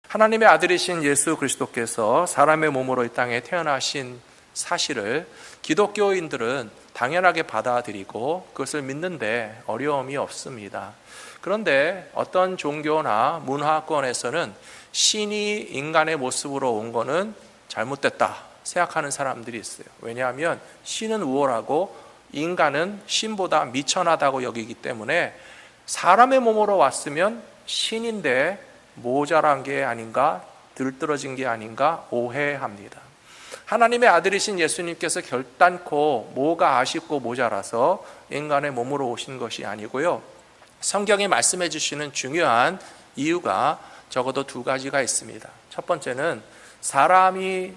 하나님의 아들이신 예수 그리스도께서 사람의 몸으로 이 땅에 태어나신 사실을 기독교인들은 당연하게 받아들이고 그것을 믿는데 어려움이 없습니다. 그런데 어떤 종교나 문화권에서는 신이 인간의 모습으로 온 거는 잘못됐다 생각하는 사람들이 있어요. 왜냐하면 신은 우월하고 인간은 신보다 미천하다고 여기기 때문에 사람의 몸으로 왔으면 신인데 모자란 게 아닌가, 들떨어진 게 아닌가 오해합니다. 하나님의 아들이신 예수님께서 결단코 뭐가 아쉽고 모자라서 인간의 몸으로 오신 것이 아니고요, 성경이 말씀해 주시는 중요한 이유가 적어도 두 가지가 있습니다. 첫 번째는 사람이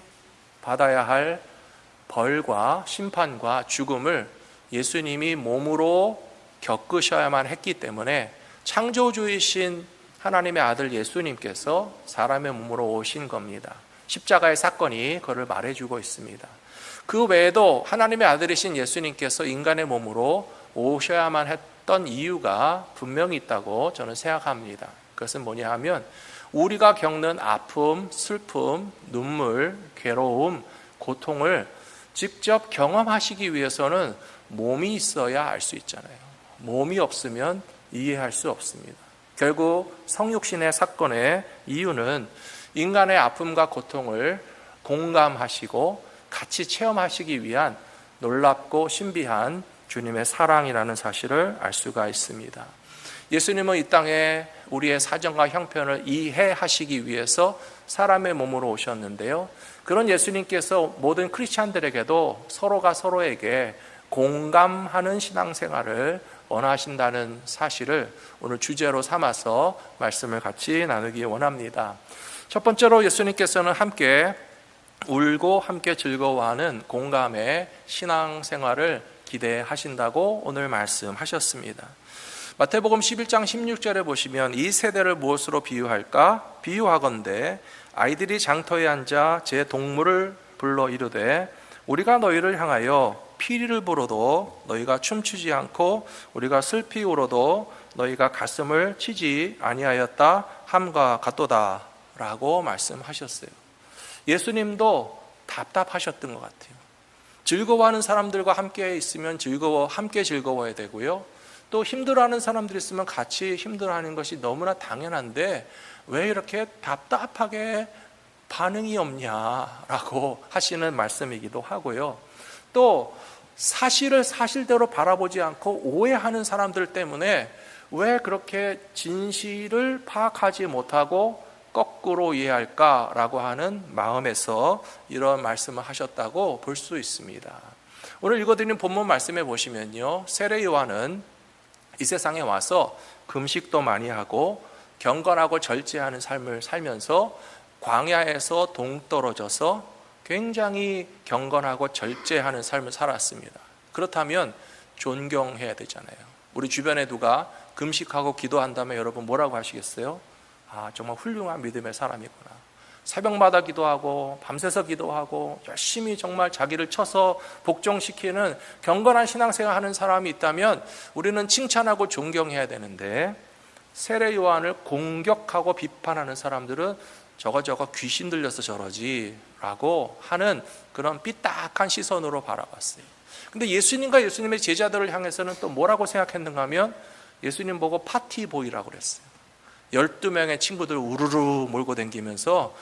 받아야 할 벌과 심판과 죽음을 예수님이 몸으로 겪으셔야만 했기 때문에 창조주이신 하나님의 아들 예수님께서 사람의 몸으로 오신 겁니다. 십자가의 사건이 그걸 말해주고 있습니다. 그 외에도 하나님의 아들이신 예수님께서 인간의 몸으로 오셔야만 했던 이유가 분명히 있다고 저는 생각합니다. 그것은 뭐냐 하면 우리가 겪는 아픔, 슬픔, 눈물, 괴로움, 고통을 직접 경험하시기 위해서는 몸이 있어야 알 수 있잖아요. 몸이 없으면 이해할 수 없습니다. 결국 성육신의 사건의 이유는 인간의 아픔과 고통을 공감하시고 같이 체험하시기 위한 놀랍고 신비한 주님의 사랑이라는 사실을 알 수가 있습니다. 예수님은 이 땅에 우리의 사정과 형편을 이해하시기 위해서 사람의 몸으로 오셨는데요, 그런 예수님께서 모든 크리스찬들에게도 서로가 서로에게 공감하는 신앙생활을 원하신다는 사실을 오늘 주제로 삼아서 말씀을 같이 나누기 원합니다. 첫 번째로 예수님께서는 함께 울고 함께 즐거워하는 공감의 신앙생활을 기대하신다고 오늘 말씀하셨습니다. 마태복음 11장 16절에 보시면 이 세대를 무엇으로 비유할까? 비유하건대 아이들이 장터에 앉아 제 동물을 불러 이르되 우리가 너희를 향하여 피리를 불어도 너희가 춤추지 않고 우리가 슬피 울어도 너희가 가슴을 치지 아니하였다 함과 같도다 라고 말씀하셨어요. 예수님도 답답하셨던 것 같아요. 즐거워하는 사람들과 함께 있으면 함께 즐거워야 되고요, 또 힘들어하는 사람들이 있으면 같이 힘들어하는 것이 너무나 당연한데 왜 이렇게 답답하게 반응이 없냐라고 하시는 말씀이기도 하고요, 또 사실을 사실대로 바라보지 않고 오해하는 사람들 때문에 왜 그렇게 진실을 파악하지 못하고 거꾸로 이해할까라고 하는 마음에서 이런 말씀을 하셨다고 볼 수 있습니다. 오늘 읽어드리는 본문 말씀에 보시면요, 세례 요한은 이 세상에 와서 금식도 많이 하고 경건하고 절제하는 삶을 살면서 광야에서 동떨어져서 굉장히 경건하고 절제하는 삶을 살았습니다. 그렇다면 존경해야 되잖아요. 우리 주변에 누가 금식하고 기도한다면 여러분 뭐라고 하시겠어요? 아, 정말 훌륭한 믿음의 사람이구나. 새벽마다 기도하고 밤새서 기도하고 열심히 정말 자기를 쳐서 복종시키는 경건한 신앙생활 하는 사람이 있다면 우리는 칭찬하고 존경해야 되는데, 세례 요한을 공격하고 비판하는 사람들은 저거 귀신 들려서 저러지 라고 하는 그런 삐딱한 시선으로 바라봤어요. 근데 예수님과 예수님의 제자들을 향해서는 또 뭐라고 생각했는가 하면 예수님 보고 파티보이라고 그랬어요. 12명의 친구들 우르르 몰고 다니면서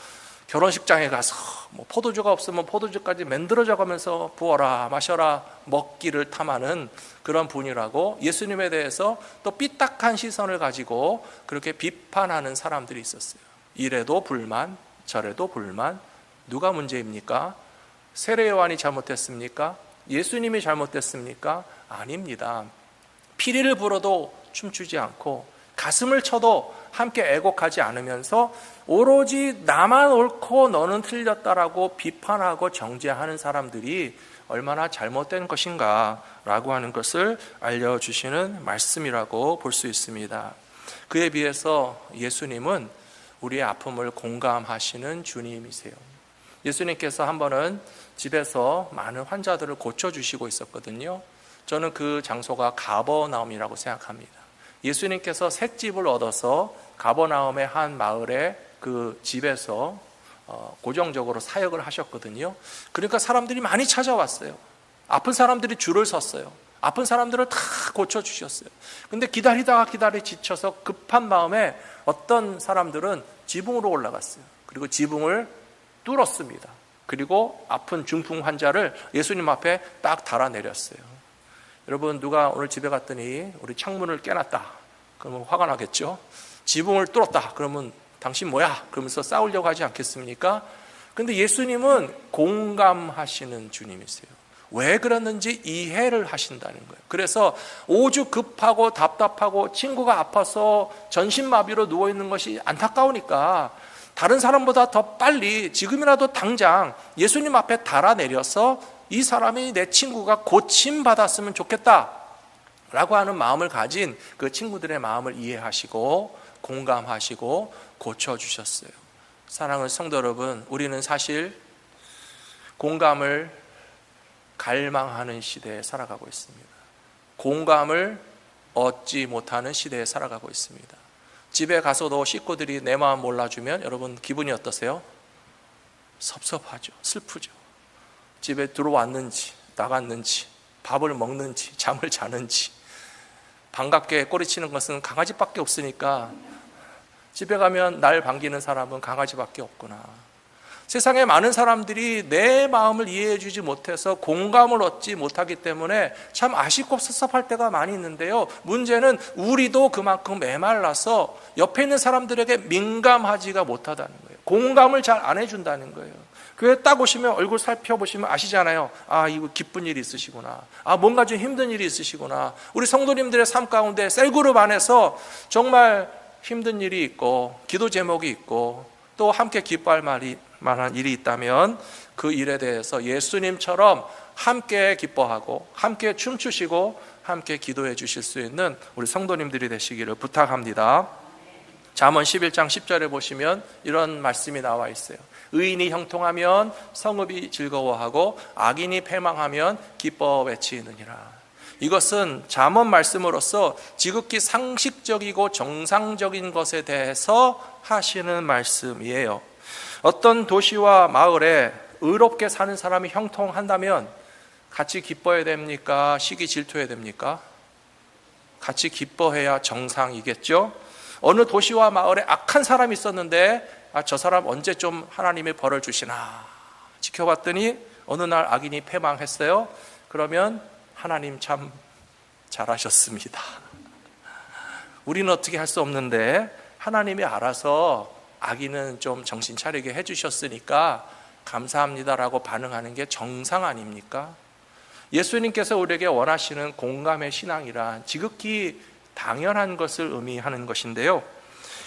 결혼식장에 가서 뭐 포도주가 없으면 포도주까지 만들어져 가면서 부어라 마셔라 먹기를 탐하는 그런 분이라고 예수님에 대해서 또 삐딱한 시선을 가지고 그렇게 비판하는 사람들이 있었어요. 이래도 불만 저래도 불만. 누가 문제입니까? 세례 요한이 잘못했습니까? 예수님이 잘못됐습니까? 아닙니다. 피리를 불어도 춤추지 않고 가슴을 쳐도 함께 애곡하지 않으면서 오로지 나만 옳고 너는 틀렸다라고 비판하고 정죄하는 사람들이 얼마나 잘못된 것인가 라고 하는 것을 알려주시는 말씀이라고 볼 수 있습니다. 그에 비해서 예수님은 우리의 아픔을 공감하시는 주님이세요. 예수님께서 한 번은 집에서 많은 환자들을 고쳐주시고 있었거든요. 저는 그 장소가 가버나움이라고 생각합니다. 예수님께서 셋집을 얻어서 가버나움의 한 마을에 그 집에서 고정적으로 사역을 하셨거든요. 그러니까 사람들이 많이 찾아왔어요. 아픈 사람들이 줄을 섰어요. 아픈 사람들을 다 고쳐주셨어요. 근데 기다리다가 지쳐서 급한 마음에 어떤 사람들은 지붕으로 올라갔어요. 그리고 지붕을 뚫었습니다. 그리고 아픈 중풍 환자를 예수님 앞에 딱 달아내렸어요. 여러분, 누가 오늘 집에 갔더니 우리 창문을 깨놨다 그러면 화가 나겠죠. 지붕을 뚫었다 그러면 당신 뭐야? 그러면서 싸우려고 하지 않겠습니까? 근데 예수님은 공감하시는 주님이세요. 왜 그랬는지 이해를 하신다는 거예요. 그래서 오죽 급하고 답답하고 친구가 아파서 전신마비로 누워있는 것이 안타까우니까 다른 사람보다 더 빨리 지금이라도 당장 예수님 앞에 달아내려서 이 사람이 내 친구가 고침받았으면 좋겠다 라고 하는 마음을 가진 그 친구들의 마음을 이해하시고 공감하시고 고쳐주셨어요. 사랑하는 성도 여러분, 우리는 사실 공감을 갈망하는 시대에 살아가고 있습니다. 공감을 얻지 못하는 시대에 살아가고 있습니다. 집에 가서도 식구들이 내 마음 몰라주면 여러분 기분이 어떠세요? 섭섭하죠. 슬프죠. 집에 들어왔는지 나갔는지 밥을 먹는지 잠을 자는지 반갑게 꼬리치는 것은 강아지밖에 없으니까 집에 가면 날 반기는 사람은 강아지밖에 없구나. 세상에 많은 사람들이 내 마음을 이해해 주지 못해서 공감을 얻지 못하기 때문에 참 아쉽고 섭섭할 때가 많이 있는데요. 문제는 우리도 그만큼 메말라서 옆에 있는 사람들에게 민감하지가 못하다는 거예요. 공감을 잘 안 해준다는 거예요. 교회 딱 오시면 얼굴 살펴보시면 아시잖아요. 아, 이거 기쁜 일이 있으시구나. 아, 뭔가 좀 힘든 일이 있으시구나. 우리 성도님들의 삶 가운데 셀그룹 안에서 정말 힘든 일이 있고 기도 제목이 있고 또 함께 기뻐할 만한 일이 있다면 그 일에 대해서 예수님처럼 함께 기뻐하고 함께 춤추시고 함께 기도해 주실 수 있는 우리 성도님들이 되시기를 부탁합니다. 잠언 11장 10절에 보시면 이런 말씀이 나와 있어요. 의인이 형통하면 성읍이 즐거워하고 악인이 패망하면 기뻐 외치느니라. 이것은 잠언 말씀으로서 지극히 상식적이고 정상적인 것에 대해서 하시는 말씀이에요. 어떤 도시와 마을에 의롭게 사는 사람이 형통한다면 같이 기뻐해야 됩니까? 시기 질투해야 됩니까? 같이 기뻐해야 정상이겠죠? 어느 도시와 마을에 악한 사람이 있었는데 저 사람 언제 좀 하나님의 벌을 주시나 지켜봤더니 어느 날 악인이 패망했어요. 그러면 하나님 참 잘하셨습니다. 우리는 어떻게 할 수 없는데 하나님이 알아서 악인은 좀 정신 차리게 해주셨으니까 감사합니다라고 반응하는 게 정상 아닙니까? 예수님께서 우리에게 원하시는 공감의 신앙이란 지극히 당연한 것을 의미하는 것인데요.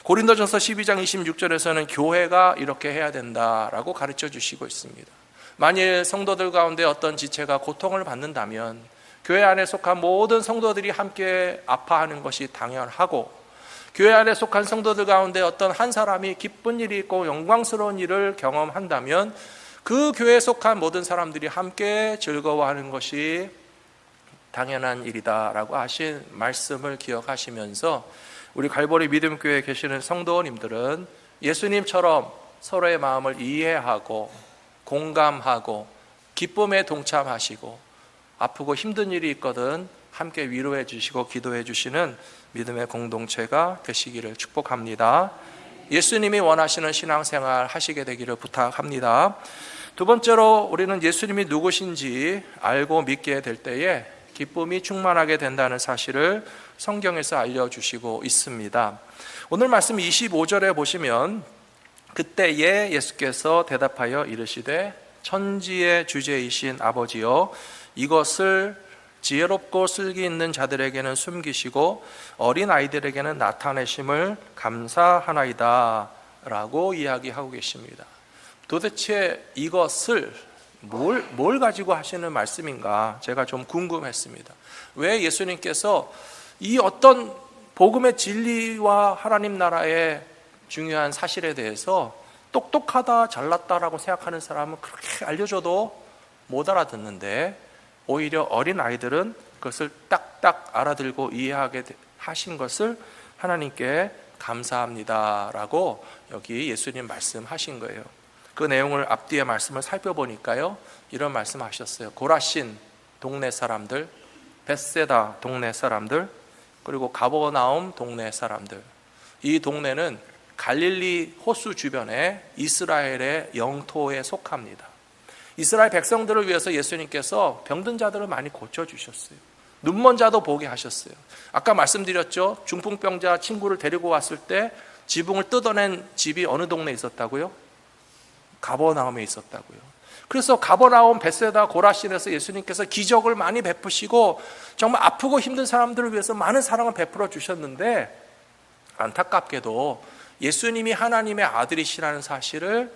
고린도전서 12장 26절에서는 교회가 이렇게 해야 된다라고 가르쳐 주시고 있습니다. 만일 성도들 가운데 어떤 지체가 고통을 받는다면 교회 안에 속한 모든 성도들이 함께 아파하는 것이 당연하고, 교회 안에 속한 성도들 가운데 어떤 한 사람이 기쁜 일이 있고 영광스러운 일을 경험한다면 그 교회에 속한 모든 사람들이 함께 즐거워하는 것이 당연한 일이다라고 하신 말씀을 기억하시면서 우리 갈보리 믿음교회에 계시는 성도님들은 예수님처럼 서로의 마음을 이해하고 공감하고 기쁨에 동참하시고 아프고 힘든 일이 있거든 함께 위로해 주시고 기도해 주시는 믿음의 공동체가 되시기를 축복합니다. 예수님이 원하시는 신앙생활 하시게 되기를 부탁합니다. 두 번째로 우리는 예수님이 누구신지 알고 믿게 될 때에 기쁨이 충만하게 된다는 사실을 성경에서 알려주시고 있습니다. 오늘 말씀 25절에 보시면 그때에 예수께서 대답하여 이르시되 천지의 주제이신 아버지여 이것을 지혜롭고 슬기 있는 자들에게는 숨기시고 어린 아이들에게는 나타내심을 감사하나이다 라고 이야기하고 계십니다. 도대체 이것을 뭘 가지고 하시는 말씀인가 제가 좀 궁금했습니다. 왜 예수님께서 이 어떤 복음의 진리와 하나님 나라의 중요한 사실에 대해서 똑똑하다 잘났다라고 생각하는 사람은 그렇게 알려줘도 못 알아듣는데 오히려 어린 아이들은 그것을 딱딱 알아들고 이해하게 하신 것을 하나님께 감사합니다라고 여기 예수님 말씀하신 거예요. 그 내용을 앞뒤의 말씀을 살펴보니까요, 이런 말씀하셨어요. 고라신 동네 사람들, 벳세다 동네 사람들, 그리고 가버나움 동네 사람들. 이 동네는 갈릴리 호수 주변의 이스라엘의 영토에 속합니다. 이스라엘 백성들을 위해서 예수님께서 병든 자들을 많이 고쳐주셨어요. 눈먼 자도 보게 하셨어요. 아까 말씀드렸죠. 중풍병자 친구를 데리고 왔을 때 지붕을 뜯어낸 집이 어느 동네에 있었다고요? 가버나움에 있었다고요. 그래서 가버나움, 벳세다, 고라신에서 예수님께서 기적을 많이 베푸시고 정말 아프고 힘든 사람들을 위해서 많은 사랑을 베풀어 주셨는데, 안타깝게도 예수님이 하나님의 아들이시라는 사실을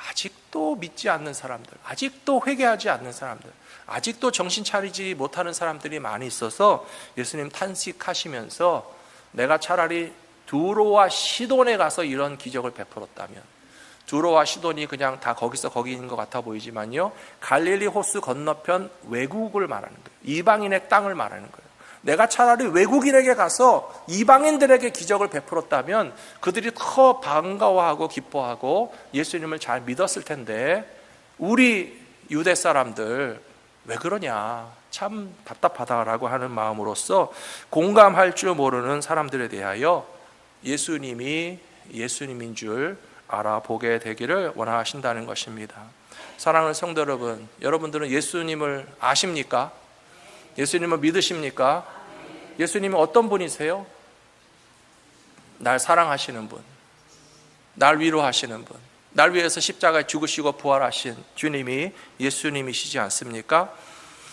아직도 믿지 않는 사람들, 아직도 회개하지 않는 사람들, 아직도 정신 차리지 못하는 사람들이 많이 있어서 예수님 탄식하시면서 내가 차라리 두로와 시돈에 가서 이런 기적을 베풀었다면, 두로와 시돈이 그냥 다 거기서 거기인 것 같아 보이지만요, 갈릴리 호수 건너편 외국을 말하는 거예요. 이방인의 땅을 말하는 거예요. 내가 차라리 외국인에게 가서 이방인들에게 기적을 베풀었다면 그들이 더 반가워하고 기뻐하고 예수님을 잘 믿었을 텐데, 우리 유대 사람들 왜 그러냐, 참 답답하다라고 하는 마음으로써 공감할 줄 모르는 사람들에 대하여 예수님이 예수님인 줄 알아보게 되기를 원하신다는 것입니다. 사랑하는 성도 여러분, 여러분들은 예수님을 아십니까? 예수님을 믿으십니까? 예수님은 어떤 분이세요? 날 사랑하시는 분, 날 위로하시는 분, 날 위해서 십자가에 죽으시고 부활하신 주님이 예수님이시지 않습니까?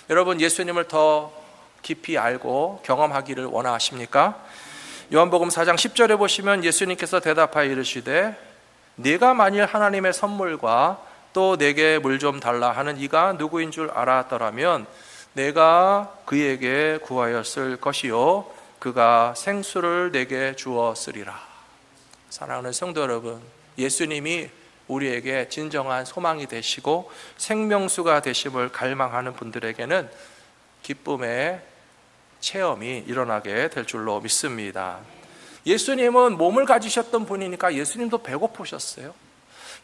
여러분, 예수님을 더 깊이 알고 경험하기를 원하십니까? 요한복음 4장 10절에 보시면 예수님께서 대답하여 이르시되 네가 만일 하나님의 선물과 또 내게 물 좀 달라 하는 이가 누구인 줄 알았더라면 내가 그에게 구하였을 것이요 그가 생수를 내게 주었으리라. 사랑하는 성도 여러분, 예수님이 우리에게 진정한 소망이 되시고 생명수가 되심을 갈망하는 분들에게는 기쁨의 체험이 일어나게 될 줄로 믿습니다. 예수님은 몸을 가지셨던 분이니까 예수님도 배고프셨어요.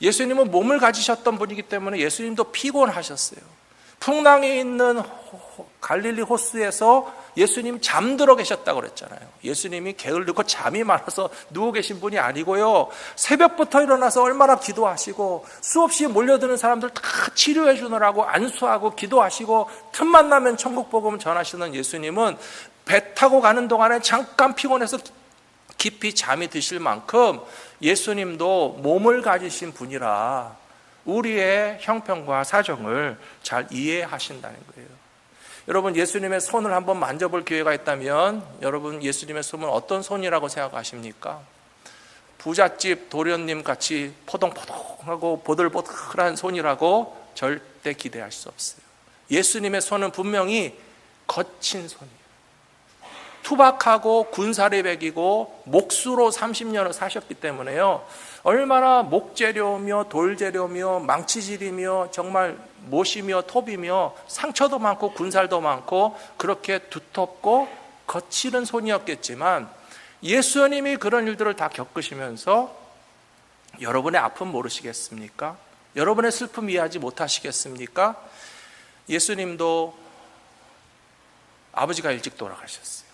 예수님은 몸을 가지셨던 분이기 때문에 예수님도 피곤하셨어요. 풍랑이 있는 갈릴리 호수에서 예수님 잠들어 계셨다고 그랬잖아요. 예수님이 게을르고 잠이 많아서 누워 계신 분이 아니고요, 새벽부터 일어나서 얼마나 기도하시고 수없이 몰려드는 사람들 다 치료해 주느라고 안수하고 기도하시고 틈만 나면 천국 복음 전하시는 예수님은 배 타고 가는 동안에 잠깐 피곤해서 깊이 잠이 드실 만큼 예수님도 몸을 가지신 분이라 우리의 형편과 사정을 잘 이해하신다는 거예요. 여러분, 예수님의 손을 한번 만져볼 기회가 있다면 여러분, 예수님의 손은 어떤 손이라고 생각하십니까? 부잣집 도련님 같이 포동포동하고 보들보들한 손이라고 절대 기대할 수 없어요. 예수님의 손은 분명히 거친 손이에요. 투박하고 군살이 배기고 목수로 30년을 사셨기 때문에요, 얼마나 목재료며 돌재료며 망치질이며 정말 못이며 톱이며 상처도 많고 군살도 많고 그렇게 두텁고 거칠은 손이었겠지만, 예수님이 그런 일들을 다 겪으시면서 여러분의 아픔 모르시겠습니까? 여러분의 슬픔 이해하지 못하시겠습니까? 예수님도 아버지가 일찍 돌아가셨어요.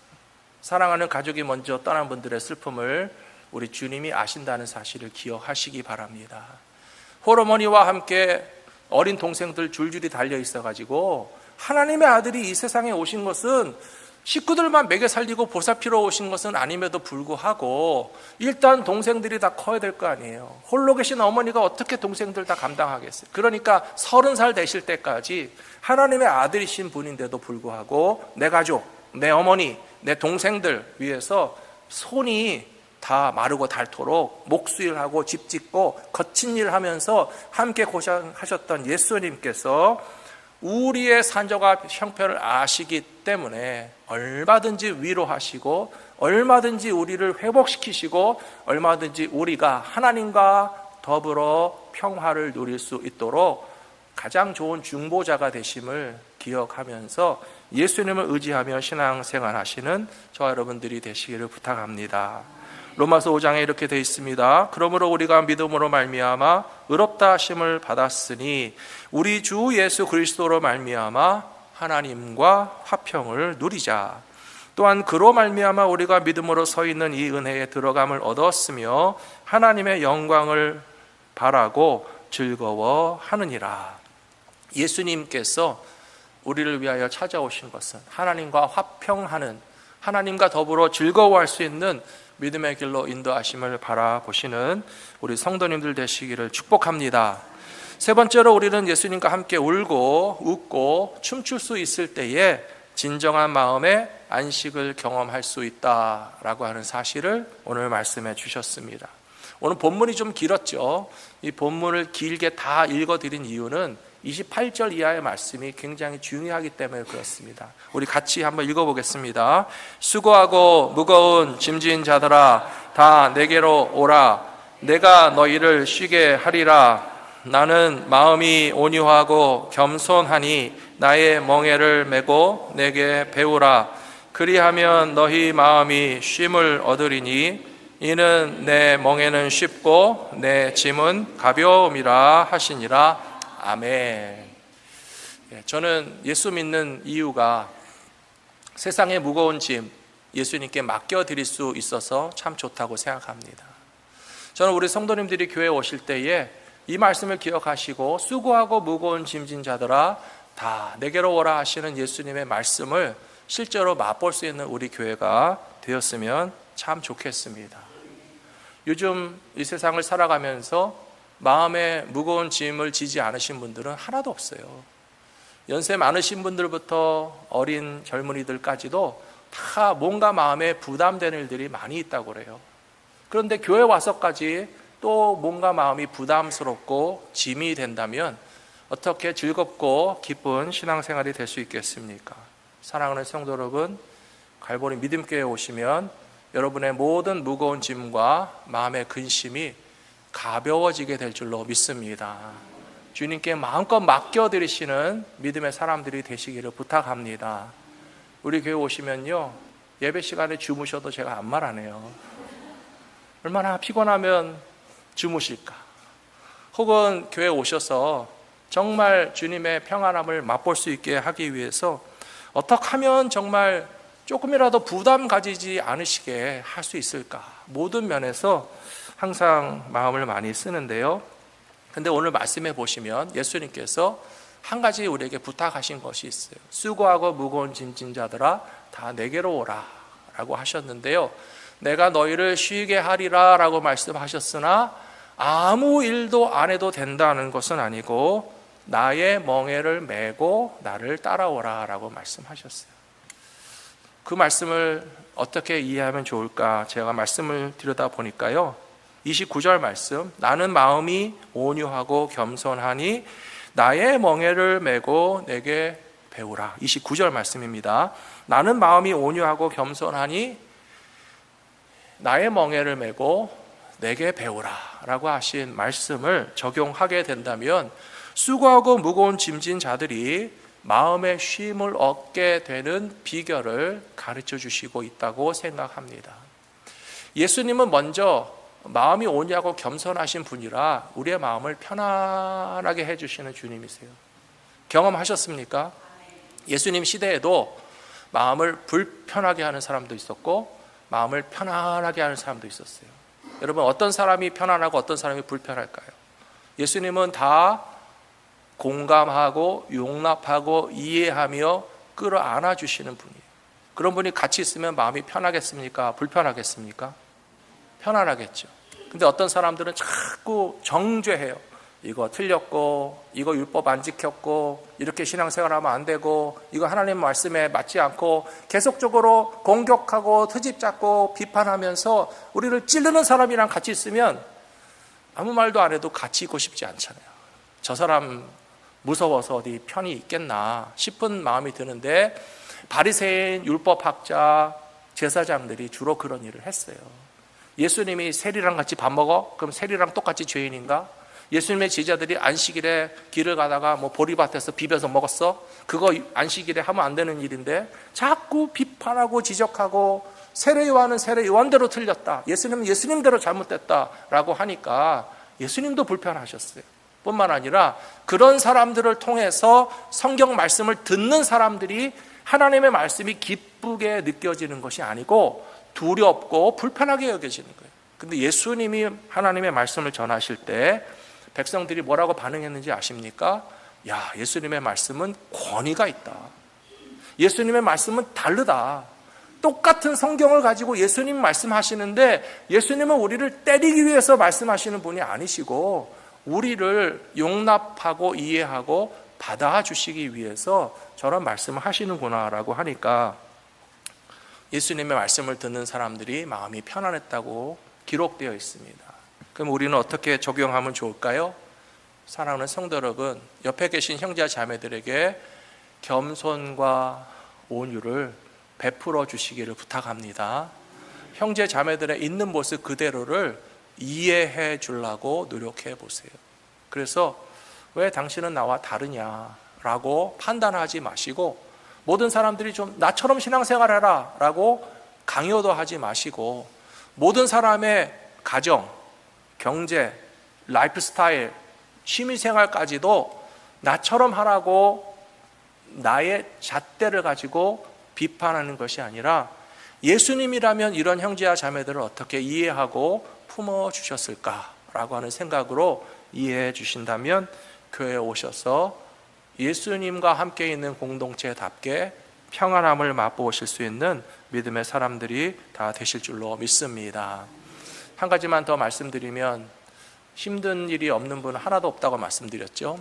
사랑하는 가족이 먼저 떠난 분들의 슬픔을 우리 주님이 아신다는 사실을 기억하시기 바랍니다. 홀어머니와 함께 어린 동생들 줄줄이 달려 있어가지고 하나님의 아들이 이 세상에 오신 것은 식구들만 먹여 살리고 보살피러 오신 것은 아님에도 불구하고 일단 동생들이 다 커야 될 거 아니에요. 홀로 계신 어머니가 어떻게 동생들 다 감당하겠어요? 그러니까 30살 되실 때까지 하나님의 아들이신 분인데도 불구하고 내 가족, 내 어머니, 내 동생들 위해서 손이 다 마르고 닳도록 목수일하고 집 짓고 거친 일 하면서 함께 고생하셨던 예수님께서 우리의 산저가 형편을 아시기 때문에 얼마든지 위로하시고 얼마든지 우리를 회복시키시고 얼마든지 우리가 하나님과 더불어 평화를 누릴 수 있도록 가장 좋은 중보자가 되심을 기억하면서 예수님을 의지하며 신앙생활 하시는 저와 여러분들이 되시기를 부탁합니다. 로마서 5장에 이렇게 되어 있습니다. 그러므로 우리가 믿음으로 말미암아 의롭다 하심을 받았으니 우리 주 예수 그리스도로 말미암아 하나님과 화평을 누리자. 또한 그로 말미암아 우리가 믿음으로 서 있는 이 은혜에 들어감을 얻었으며 하나님의 영광을 바라고 즐거워하느니라. 예수님께서 우리를 위하여 찾아오신 것은 하나님과 화평하는, 하나님과 더불어 즐거워할 수 있는 믿음의 길로 인도하심을 바라보시는 우리 성도님들 되시기를 축복합니다. 세 번째로, 우리는 예수님과 함께 울고 웃고 춤출 수 있을 때에 진정한 마음의 안식을 경험할 수 있다라고 하는 사실을 오늘 말씀해 주셨습니다. 오늘 본문이 좀 길었죠. 이 본문을 길게 다 읽어드린 이유는 28절 이하의 말씀이 굉장히 중요하기 때문에 그렇습니다. 우리 같이 한번 읽어보겠습니다. 수고하고 무거운 짐진 자들아 다 내게로 오라. 내가 너희를 쉬게 하리라. 나는 마음이 온유하고 겸손하니 나의 멍에를 메고 내게 배우라. 그리하면 너희 마음이 쉼을 얻으리니 이는 내 멍에는 쉽고 내 짐은 가벼움이라 하시니라. 아멘. 저는 예수 믿는 이유가 세상의 무거운 짐 예수님께 맡겨드릴 수 있어서 참 좋다고 생각합니다. 저는 우리 성도님들이 교회에 오실 때에 이 말씀을 기억하시고 수고하고 무거운 짐진 자들아 다 내게로 오라 하시는 예수님의 말씀을 실제로 맛볼 수 있는 우리 교회가 되었으면 참 좋겠습니다. 요즘 이 세상을 살아가면서 마음에 무거운 짐을 지지 않으신 분들은 하나도 없어요. 연세 많으신 분들부터 어린 젊은이들까지도 다 뭔가 마음에 부담되는 일들이 많이 있다고 그래요. 그런데 교회 와서까지 또 뭔가 마음이 부담스럽고 짐이 된다면 어떻게 즐겁고 기쁜 신앙생활이 될 수 있겠습니까? 사랑하는 성도 여러분, 갈보리 믿음교회에 오시면 여러분의 모든 무거운 짐과 마음의 근심이 가벼워지게 될 줄로 믿습니다. 주님께 마음껏 맡겨드리시는 믿음의 사람들이 되시기를 부탁합니다. 우리 교회 오시면요, 예배 시간에 주무셔도 제가 아무 말 안 해요. 얼마나 피곤하면 주무실까? 혹은 교회에 오셔서 정말 주님의 평안함을 맛볼 수 있게 하기 위해서 어떻게 하면 정말 조금이라도 부담 가지지 않으시게 할 수 있을까? 모든 면에서 항상 마음을 많이 쓰는데요. 근데 오늘 말씀해 보시면 예수님께서 한 가지 우리에게 부탁하신 것이 있어요. 수고하고 무거운 짐진 자들아 다 내게로 오라 라고 하셨는데요. 내가 너희를 쉬게 하리라 라고 말씀하셨으나 아무 일도 안 해도 된다는 것은 아니고 나의 멍에를 메고 나를 따라오라 라고 말씀하셨어요. 그 말씀을 어떻게 이해하면 좋을까? 제가 말씀을 들여다 보니까요, 29절 말씀, 나는 마음이 온유하고 겸손하니 나의 멍에를 메고 내게 배우라. 29절 말씀입니다. 나는 마음이 온유하고 겸손하니 나의 멍에를 메고 내게 배우라 라고 하신 말씀을 적용하게 된다면 수고하고 무거운 짐진 자들이 마음의 쉼을 얻게 되는 비결을 가르쳐 주시고 있다고 생각합니다. 예수님은 먼저 마음이 온유하고 겸손하신 분이라 우리의 마음을 편안하게 해주시는 주님이세요. 경험하셨습니까? 예수님 시대에도 마음을 불편하게 하는 사람도 있었고 마음을 편안하게 하는 사람도 있었어요. 여러분, 어떤 사람이 편안하고 어떤 사람이 불편할까요? 예수님은 다 공감하고 용납하고 이해하며 끌어안아 주시는 분이에요. 그런 분이 같이 있으면 마음이 편하겠습니까? 불편하겠습니까? 편안하겠죠. 근데 어떤 사람들은 자꾸 정죄해요. 이거 틀렸고, 이거 율법 안 지켰고, 이렇게 신앙생활하면 안 되고, 이거 하나님 말씀에 맞지 않고 계속적으로 공격하고 트집 잡고 비판하면서 우리를 찌르는 사람이랑 같이 있으면 아무 말도 안 해도 같이 있고 싶지 않잖아요. 저 사람 무서워서 어디 편히 있겠나 싶은 마음이 드는데 바리새인 율법학자 제사장들이 주로 그런 일을 했어요. 예수님이 세리랑 같이 밥 먹어? 그럼 세리랑 똑같이 죄인인가? 예수님의 제자들이 안식일에 길을 가다가 뭐 보리밭에서 비벼서 먹었어? 그거 안식일에 하면 안 되는 일인데 자꾸 비판하고 지적하고 세례요한은 세례요한대로 틀렸다, 예수님은 예수님대로 잘못됐다라고 하니까 예수님도 불편하셨어요. 뿐만 아니라 그런 사람들을 통해서 성경 말씀을 듣는 사람들이 하나님의 말씀이 기쁘게 느껴지는 것이 아니고 두렵고 불편하게 여겨지는 거예요. 근데 예수님이 하나님의 말씀을 전하실 때 백성들이 뭐라고 반응했는지 아십니까? 야, 예수님의 말씀은 권위가 있다. 예수님의 말씀은 다르다. 똑같은 성경을 가지고 예수님 말씀하시는데 예수님은 우리를 때리기 위해서 말씀하시는 분이 아니시고 우리를 용납하고 이해하고 받아주시기 위해서 저런 말씀을 하시는구나라고 하니까 예수님의 말씀을 듣는 사람들이 마음이 편안했다고 기록되어 있습니다. 그럼 우리는 어떻게 적용하면 좋을까요? 사랑하는 성도 여러분, 옆에 계신 형제와 자매들에게 겸손과 온유를 베풀어 주시기를 부탁합니다. 형제 자매들의 있는 모습 그대로를 이해해 주려고 노력해 보세요. 그래서 왜 당신은 나와 다르냐라고 판단하지 마시고 모든 사람들이 좀 나처럼 신앙생활해라 라고 강요도 하지 마시고 모든 사람의 가정, 경제, 라이프 스타일, 취미생활까지도 나처럼 하라고 나의 잣대를 가지고 비판하는 것이 아니라 예수님이라면 이런 형제와 자매들을 어떻게 이해하고 품어주셨을까라고 하는 생각으로 이해해 주신다면 교회에 오셔서 예수님과 함께 있는 공동체답게 평안함을 맛보실 수 있는 믿음의 사람들이 다 되실 줄로 믿습니다. 한 가지만 더 말씀드리면 힘든 일이 없는 분은 하나도 없다고 말씀드렸죠.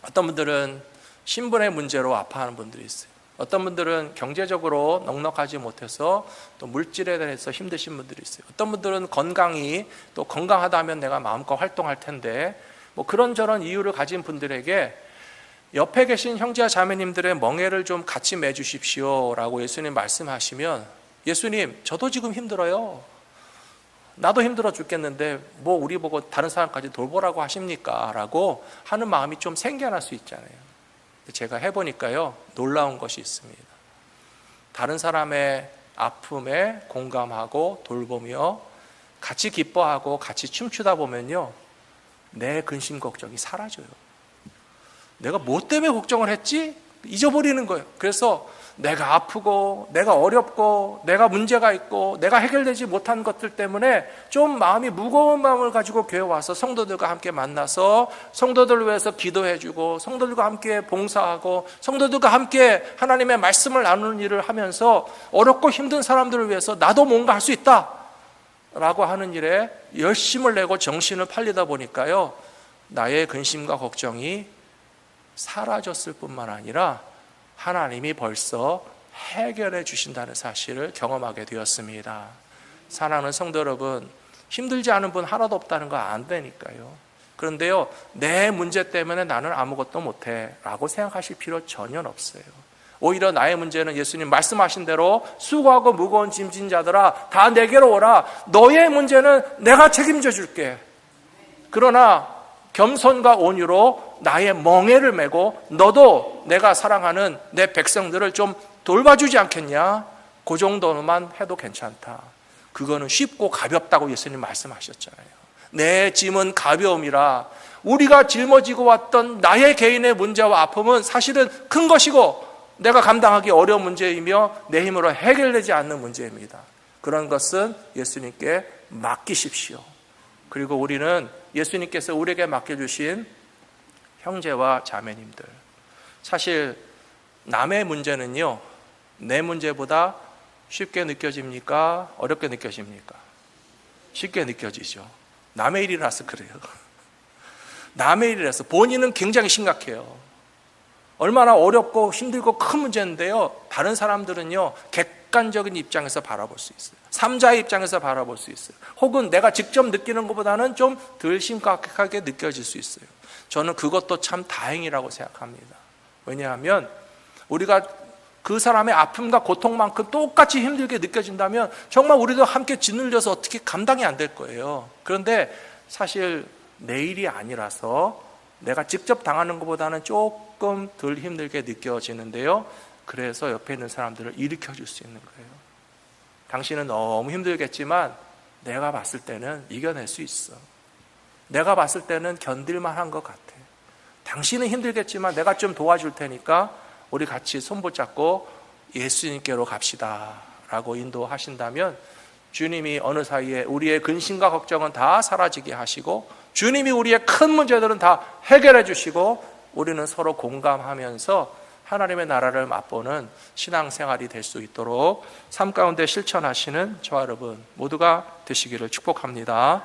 어떤 분들은 신분의 문제로 아파하는 분들이 있어요. 어떤 분들은 경제적으로 넉넉하지 못해서 또 물질에 대해서 힘드신 분들이 있어요. 어떤 분들은 건강이 또 건강하다면 내가 마음껏 활동할 텐데 뭐 그런저런 이유를 가진 분들에게 옆에 계신 형제와 자매님들의 멍에를 좀 같이 매주십시오 라고 예수님 말씀하시면 예수님 저도 지금 힘들어요. 나도 힘들어 죽겠는데 뭐 우리 보고 다른 사람까지 돌보라고 하십니까? 라고 하는 마음이 좀 생겨날 수 있잖아요. 제가 해보니까요 놀라운 것이 있습니다. 다른 사람의 아픔에 공감하고 돌보며 같이 기뻐하고 같이 춤추다 보면요 내 근심 걱정이 사라져요. 내가 뭐 때문에 걱정을 했지? 잊어버리는 거예요. 그래서 내가 아프고 내가 어렵고 내가 문제가 있고 내가 해결되지 못한 것들 때문에 좀 마음이 무거운 마음을 가지고 교회 와서 성도들과 함께 만나서 성도들을 위해서 기도해주고 성도들과 함께 봉사하고 성도들과 함께 하나님의 말씀을 나누는 일을 하면서 어렵고 힘든 사람들을 위해서 나도 뭔가 할 수 있다 라고 하는 일에 열심을 내고 정신을 팔리다 보니까요 나의 근심과 걱정이 사라졌을 뿐만 아니라 하나님이 벌써 해결해 주신다는 사실을 경험하게 되었습니다. 사랑하는 성도 여러분, 힘들지 않은 분 하나도 없다는 거 안 되니까요. 그런데요, 내 문제 때문에 나는 아무것도 못해 라고 생각하실 필요 전혀 없어요. 오히려 나의 문제는 예수님 말씀하신 대로 수고하고 무거운 짐진 자들아 다 내게로 오라. 너의 문제는 내가 책임져 줄게. 그러나 겸손과 온유로 나의 멍에를 메고 너도 내가 사랑하는 내 백성들을 좀 돌봐주지 않겠냐? 그 정도만 해도 괜찮다. 그거는 쉽고 가볍다고 예수님 말씀하셨잖아요. 내 짐은 가벼움이라. 우리가 짊어지고 왔던 나의 개인의 문제와 아픔은 사실은 큰 것이고 내가 감당하기 어려운 문제이며 내 힘으로 해결되지 않는 문제입니다. 그런 것은 예수님께 맡기십시오. 그리고 우리는 예수님께서 우리에게 맡겨주신 형제와 자매님들, 사실 남의 문제는요 내 문제보다 쉽게 느껴집니까? 어렵게 느껴집니까? 쉽게 느껴지죠. 남의 일이라서 그래요. 남의 일이라서. 본인은 굉장히 심각해요. 얼마나 어렵고 힘들고 큰 문제인데요 다른 사람들은요 객관적인 입장에서 바라볼 수 있어요. 삼자의 입장에서 바라볼 수 있어요. 혹은 내가 직접 느끼는 것보다는 좀 덜 심각하게 느껴질 수 있어요. 저는 그것도 참 다행이라고 생각합니다. 왜냐하면 우리가 그 사람의 아픔과 고통만큼 똑같이 힘들게 느껴진다면 정말 우리도 함께 짓눌려서 어떻게 감당이 안 될 거예요. 그런데 사실 내 일이 아니라서 내가 직접 당하는 것보다는 조금 덜 힘들게 느껴지는데요 그래서 옆에 있는 사람들을 일으켜 줄 수 있는 거예요. 당신은 너무 힘들겠지만 내가 봤을 때는 이겨낼 수 있어. 내가 봤을 때는 견딜만한 것 같아. 당신은 힘들겠지만 내가 좀 도와줄 테니까 우리 같이 손붙잡고 예수님께로 갑시다 라고 인도하신다면 주님이 어느 사이에 우리의 근심과 걱정은 다 사라지게 하시고 주님이 우리의 큰 문제들은 다 해결해 주시고 우리는 서로 공감하면서 하나님의 나라를 맛보는 신앙생활이 될 수 있도록 삶 가운데 실천하시는 저와 여러분 모두가 되시기를 축복합니다.